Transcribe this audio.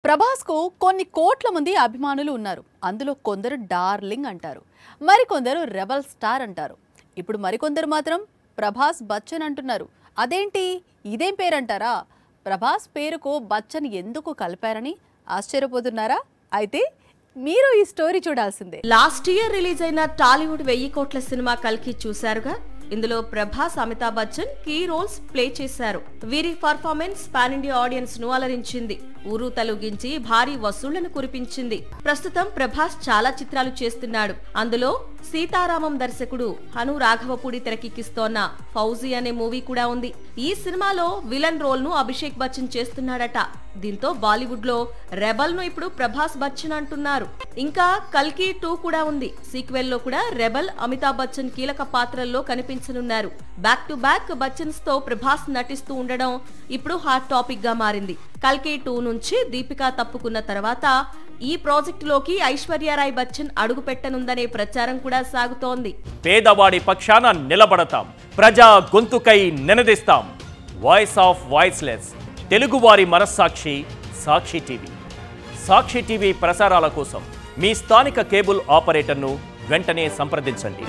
ప్రభాస్కు కొన్ని కోట్ల మంది అభిమానులు ఉన్నారు. అందులో కొందరు డార్లింగ్ అంటారు, మరికొందరు రెబల్ స్టార్ అంటారు. ఇప్పుడు మరికొందరు మాత్రం ప్రభాస్ బచ్చన్ అంటున్నారు. అదేంటి, ఇదేం పేరంటారా? ప్రభాస్ పేరుకు బచ్చన్ ఎందుకు కలిపారని ఆశ్చర్యపోతున్నారా? అయితే మీరు ఈ స్టోరీ చూడాల్సిందే. లాస్ట్ ఇయర్ రిలీజ్ అయిన టాలీవుడ్ 1000 కోట్ల సినిమా కల్కి చూశారుగా. ఇందులో Prabhas, Amitabh Bachchan key roles play చేశారు. వీరి పర్ఫార్మెన్స్ పాన్ ఇండియా ఆడియన్స్ ను అలరించింది. ఊరు తలుగించి భారీ వసూళ్లను కురిపించింది. ప్రస్తుతం ప్రభాస్ చాలా చిత్రాలు చేస్తున్నాడు. అందులో సీతారామం దర్శకుడు హను రాఘవపూడి తెరకెక్కిస్తోన్న ఫౌజీ అనే మూవీ కూడా ఉంది. ఈ సినిమాలో విలన్ రోల్ ను అభిషేక్ బచ్చన్ చేస్తున్నాడట. దీంతో బాలీవుడ్ లో రెబల్ ను ఇప్పుడు ప్రభాస్ బచ్చన్ అంటున్నారు. ఇంకా కల్కి 2 కూడా ఉంది. సీక్వెల్ లో కూడా రెబల్, అమితాబ్ బచ్చన్ కీలక పాత్రల్లో కనిపించనున్నారు. బ్యాక్ టు బ్యాక్ బచ్చన్స్ తో ప్రభాస్ నటిస్తూ ఉండడం ఇప్పుడు హాట్ టాపిక్ గా మారింది. కల్కి 2 నుంచి దీపిక తప్పుకున్న తర్వాత ఈ ప్రాజెక్టులోకి ఐశ్వర్యారాయ్ బచ్చన్ అడుగు పెట్టనుందనే ప్రచారం కూడా సాగుతోంది. పేదవాడి పక్షాన నిలబడతాం, ప్రజా గొంతుకై నినదిస్తాం. వాయిస్ ఆఫ్ వాయిస్లెస్, తెలుగువారి మనస్సాక్షి సాక్షి టీవీ. సాక్షి టీవీ ప్రసారాల కోసం మీ స్థానిక కేబుల్ ఆపరేటర్ను వెంటనే సంప్రదించండి.